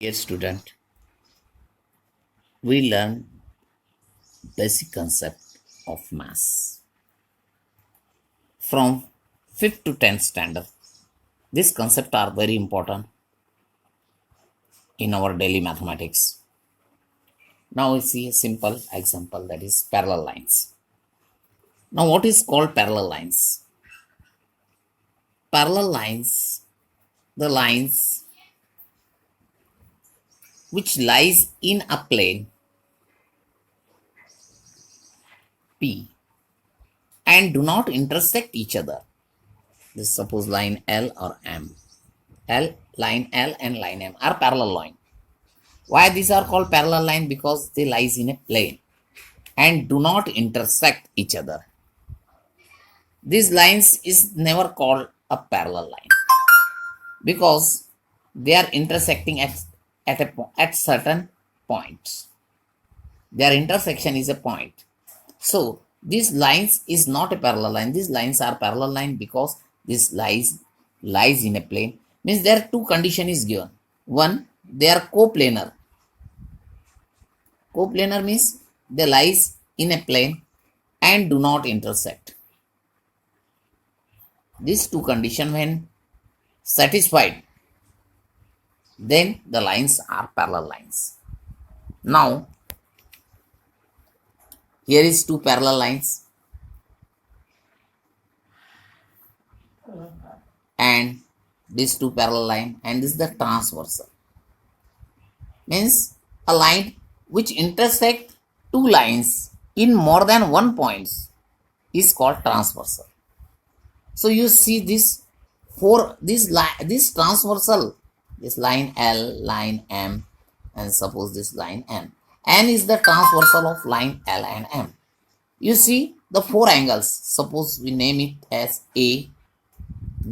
Dear student, we learn basic concept of mass from 5th to 10th standard. These concepts are very important in our daily mathematics. Now we see a simple example, that is parallel lines. Now what is called parallel lines? Parallel lines, the lines which lies in a plane P and do not intersect each other. This suppose line L or M. Line L and line M are parallel line. Why these are called parallel line? Because they lies in a plane and do not intersect each other. These lines is never called a parallel line because they are intersecting at certain points. Their intersection is a point. So these lines is not a parallel line. These lines are parallel line because this lies in a plane. Means there are two condition is given. One, they are coplanar. Coplanar means they lies in a plane and do not intersect. These two conditions when satisfied, then the lines are parallel lines. Now, here is two parallel lines and these two parallel line and this is the transversal. Means a line which intersect two lines in more than one points is called transversal. So you see this this transversal, this line L, line M, and suppose this line N. N is the transversal of line L and M. You see the four angles. Suppose we name it as A,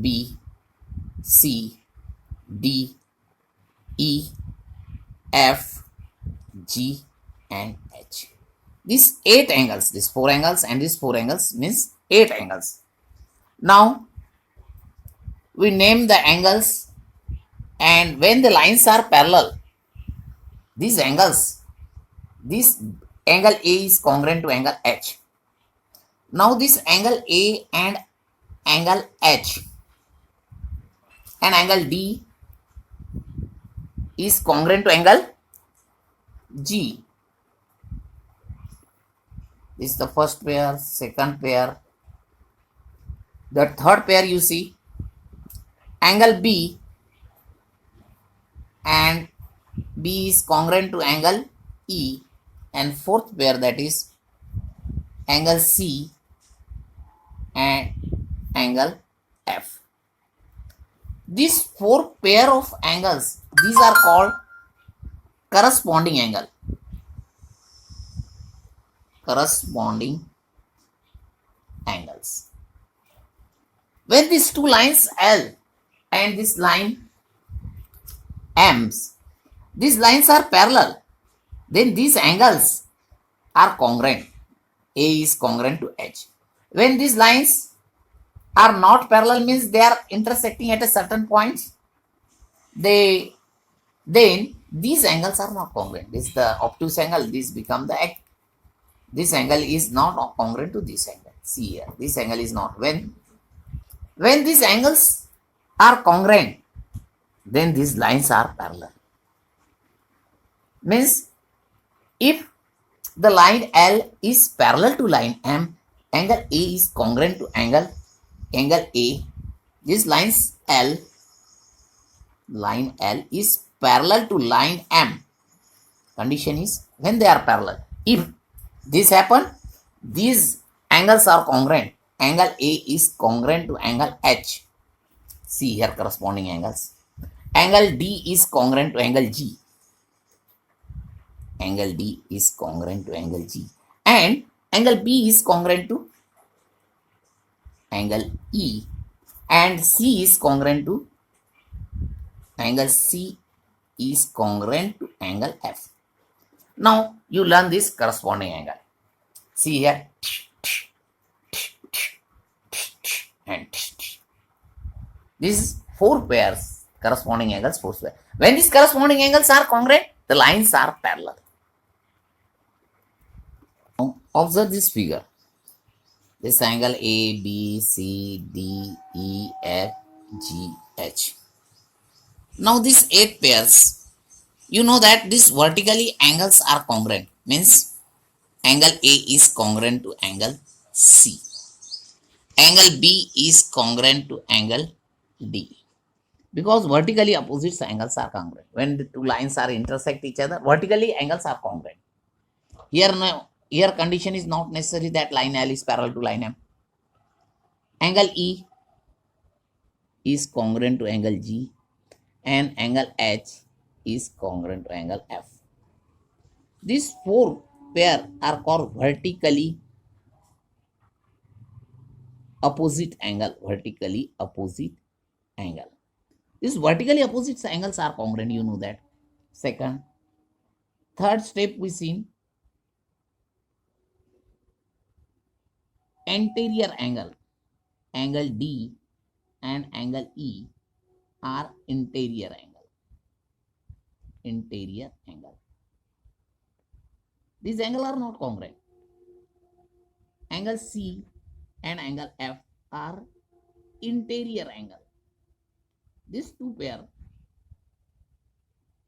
B, C, D, E, F, G, and H. These eight angles, these four angles and these four angles means eight angles. Now we name the angles, and when the lines are parallel, these angles, this angle A is congruent to angle H. Now this angle A and angle H and angle D is congruent to angle G. This is the first pair, second pair. The third pair you see angle B and B is congruent to angle E, and fourth pair, that is angle C and angle F. These four pair of angles, these are called corresponding angle. Corresponding angles. When these two lines L and this line M's, these lines are parallel, then these angles are congruent. A is congruent to H. When these lines are not parallel means they are intersecting at a certain point, then these angles are not congruent. This is the obtuse angle. This angle is not congruent to this angle. See here, this angle is not. When these angles are congruent, then these lines are parallel. Means if the line L is parallel to line M, angle A is congruent to angle A. This line L is parallel to line M. Condition is when they are parallel. If this happen, these angles are congruent. Angle A is congruent to angle H. See here corresponding angles. Angle D is congruent to angle G. Angle D is congruent to angle G. And angle B is congruent to angle E. And C is congruent to angle C is congruent to angle F. Now you learn this corresponding angle. See here. And these four pairs corresponding angles foursquare. When these corresponding angles are congruent, the lines are parallel. Now, observe this figure. This angle A, B, C, D, E, F, G, H. Now these 8 pairs, you know that these vertically angles are congruent. Means angle A is congruent to angle C. Angle B is congruent to angle D. Because vertically opposite angles are congruent. When the two lines are intersect each other, vertically angles are congruent. Here condition is not necessary that line L is parallel to line M. Angle E is congruent to angle G and angle H is congruent to angle F. These 4 pair are called vertically opposite angle. Vertically opposite angle. These vertically opposite angles are congruent, you know that. Second, third step we seen anterior angle. Angle D and angle E are interior angle. Interior angle. These angles are not congruent. Angle C and angle F are interior angle. These 2 pair,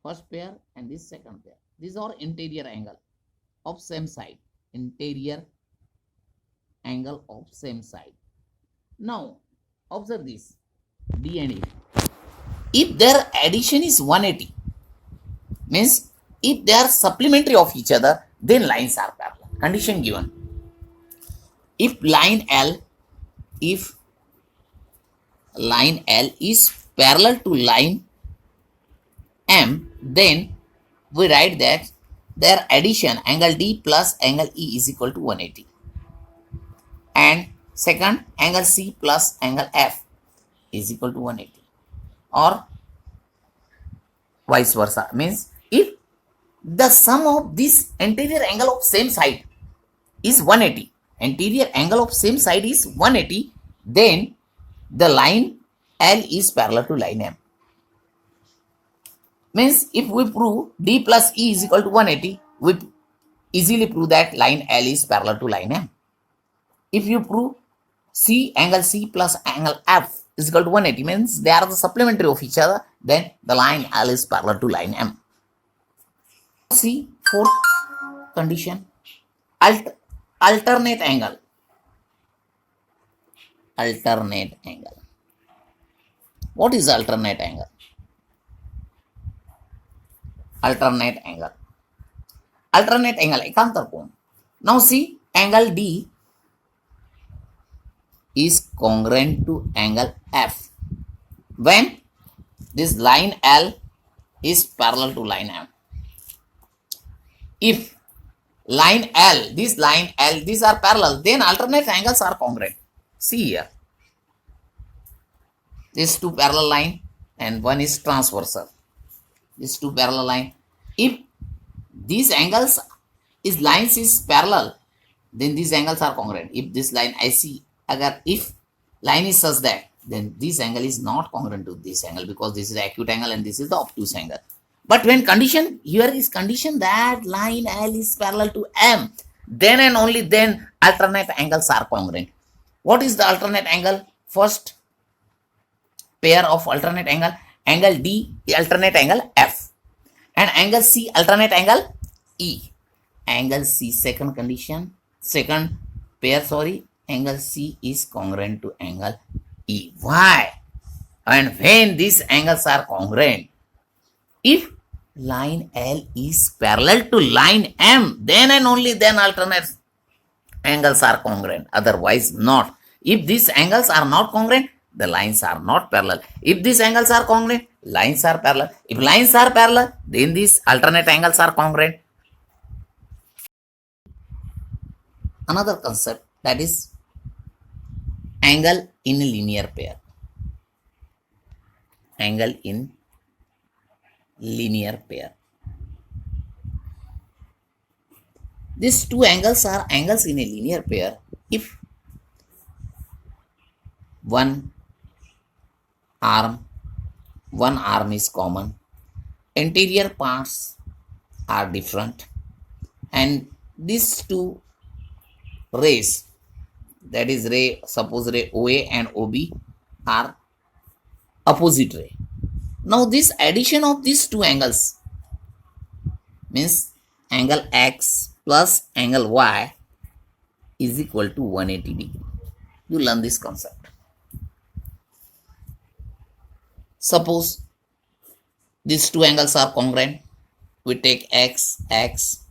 first pair and this second pair, these are interior angle of same side. Interior angle of same side. Now observe this D and E. If their addition is 180, means if they are supplementary of each other, then lines are parallel. Condition given. If line L is parallel to line M, then we write that their addition angle D plus angle E is equal to 180. And second, angle C plus angle F is equal to 180. Or vice versa. Means if the sum of this anterior angle of same side is 180, anterior angle of same side is 180, then the line L is parallel to line M. Means if we prove D plus E is equal to 180, we easily prove that line L is parallel to line M. If you prove angle C plus angle F is equal to 180, means they are the supplementary of each other, then the line L is parallel to line M. See, fourth condition, alternate angle. Alternate angle. What is alternate angle? Alternate angle. Alternate angle, ekantar कोण. Now see, angle D is congruent to angle F when this line L is parallel to line M. If line L, these are parallel, then alternate angles are congruent. See here, these 2 parallel line and one is transversal. These 2 parallel line. If these angles lines is parallel, then these angles are congruent. If this line IC, if line is such that, then this angle is not congruent to this angle because this is the acute angle and this is the obtuse angle. But when condition, here is condition that line L is parallel to M, then and only then alternate angles are congruent. What is the alternate angle? First pair of alternate angle, angle D alternate angle F and angle C alternate angle E. Angle C, second condition, second pair, angle C is congruent to angle E. Why? And when these angles are congruent, if line L is parallel to line M, then and only then alternate angles are congruent, otherwise not. If these angles are not congruent, the lines are not parallel. If these angles are congruent, lines are parallel. If lines are parallel, then these alternate angles are congruent. Another concept, that is angle in a linear pair. Angle in linear pair. These 2 angles are angles in a linear pair if one arm one arm is common, interior parts are different, and these two rays, that is ray, suppose ray OA and OB, are opposite ray. Now this addition of these two angles means angle X plus angle Y is equal to 180 degree. You learn this concept. Suppose these two angles are congruent. We take X, X.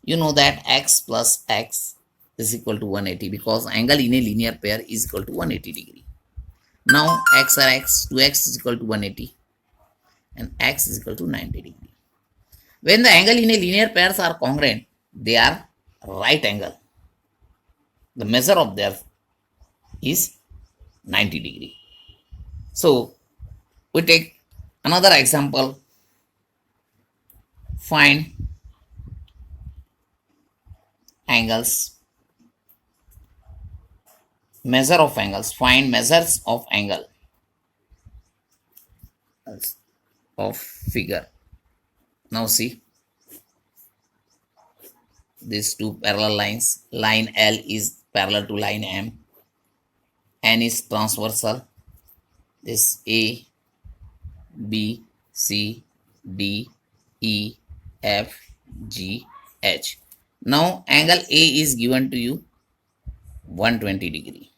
You know that X plus X is equal to 180 because angle in a linear pair is equal to 180 degree. Now X or X, 2X is equal to 180 and X is equal to 90 degree. When the angle in a linear pairs are congruent, they are right angle. The measure of their is 90 degree. So we take another example. Find angles, measure of angles, find measures of angle of figure. Now see these two parallel lines. Line L is parallel to line M. N is transversal. This A, B, C, D, E, F, G, H. Now angle A is given to you 120 degree.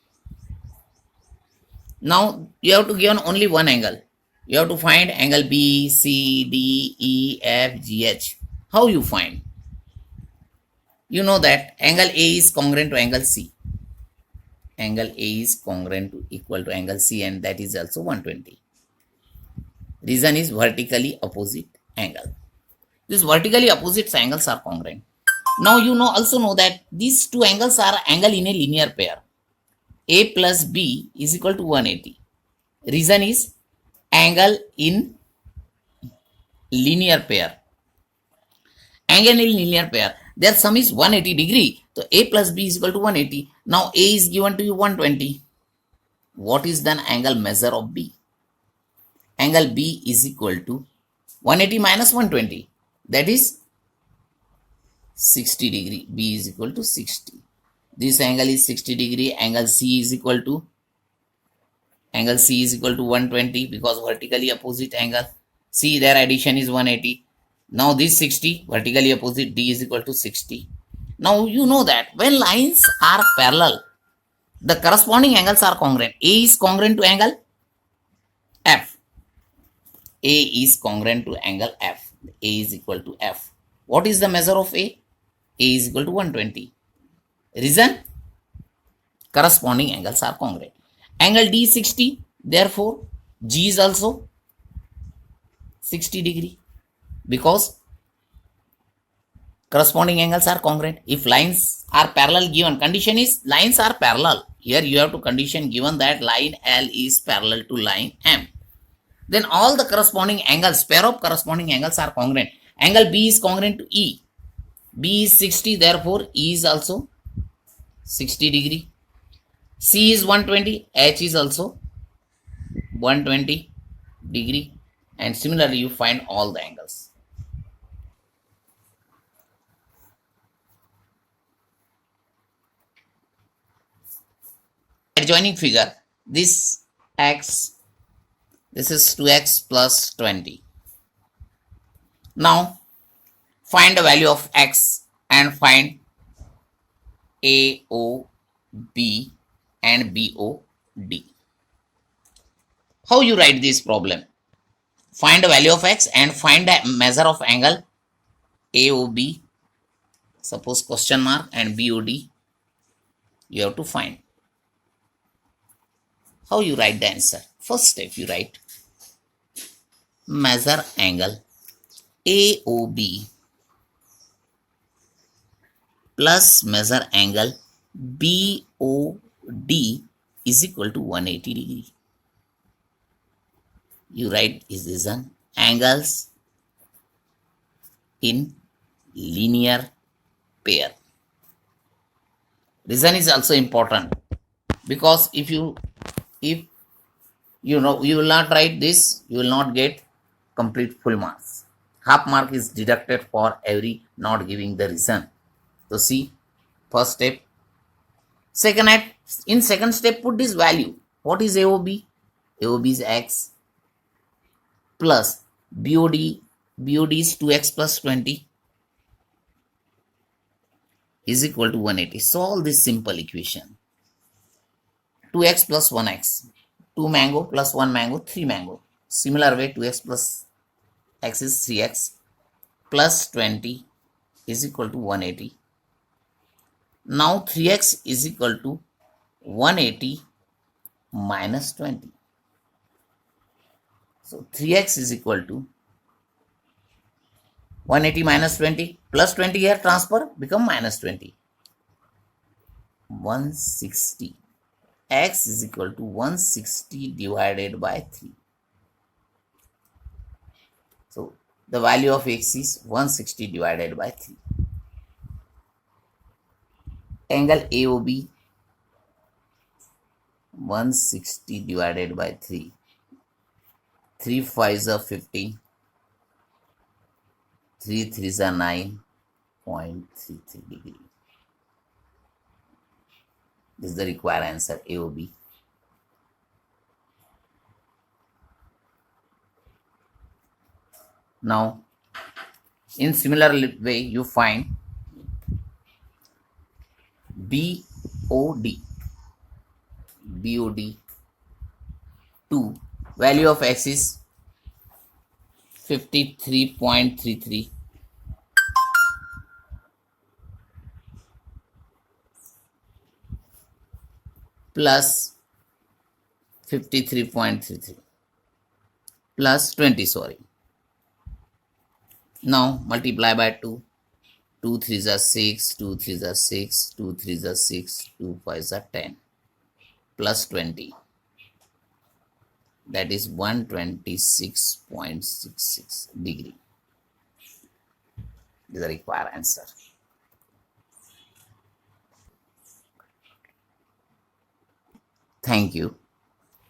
Now you have to give only one angle. You have to find angle B, C, D, E, F, G, H. How you find? You know that angle A is congruent to angle C. Angle A is congruent to equal to angle C, and that is also 120. Reason is vertically opposite angle. These vertically opposite angles are congruent. Now you also know that these two angles are angle in a linear pair. A plus B is equal to 180. Reason is angle in linear pair. Angle in linear pair, their sum is 180 degree. So A plus B is equal to 180. Now A is given to you 120. What is then angle measure of B? Angle B is equal to 180 minus 120. That is 60 degree. B is equal to 60. This angle is 60 degree. Angle C is equal to 120 because vertically opposite angle. C, their addition is 180. Now this 60 vertically opposite, D is equal to 60. Now you know that when lines are parallel, the corresponding angles are congruent. A is congruent to angle F. A is congruent to angle F. A is equal to F. What is the measure of A? A is equal to 120. Reason? Corresponding angles are congruent. Angle D is 60. Therefore, G is also 60 degree because corresponding angles are congruent. If lines are parallel given, condition is lines are parallel. Here you have to condition given that line L is parallel to line M. Then all the corresponding angles, pair of corresponding angles are congruent. Angle B is congruent to E. B is 60, therefore E is also 60 degree. C is 120, H is also 120 degree. And similarly, you find all the angles. Adjoining figure, this X, this is 2X plus 20. Now, find the value of X and find AOB and BOD. How you write this problem? Find the value of X and find the measure of angle AOB, suppose question mark, and BOD. You have to find. How you write the answer? First step you write measure angle AOB plus measure angle BOD is equal to 180 degree. You write is an angles in linear pair. Reason is also important because if you You will not write this, you will not get complete full marks. Half mark is deducted for every not giving the reason. So see, first step. In second step, put this value. What is AOB? AOB is x plus BOD. BOD is 2x plus 20 is equal to 180. Solve this simple equation. 2x plus 1x. 2 mango plus 1 mango, 3 mango. Similar way, 2x plus x is 3x plus 20 is equal to 180. Now 3x is equal to 180 minus 20. So 3x is equal to 180 minus 20 plus 20 here transfer become minus 20. 160. X is equal to 160 divided by 3. So the value of x is 160 divided by 3. Angle AOB 160 divided by 3. 3 5s are 50. 3 3s are 9.33 degree. This is the required answer, AOB. Now, in similar way, you find BOD. BOD 2. Value of x is 53.33 plus 53.33 plus 20, sorry. Now multiply by 2. 2 3s are 6, 2 3s are 6, 2 3s are 6, 2 5s are 10 plus 20. That is 126.66 degree. This is the required answer. Thank you.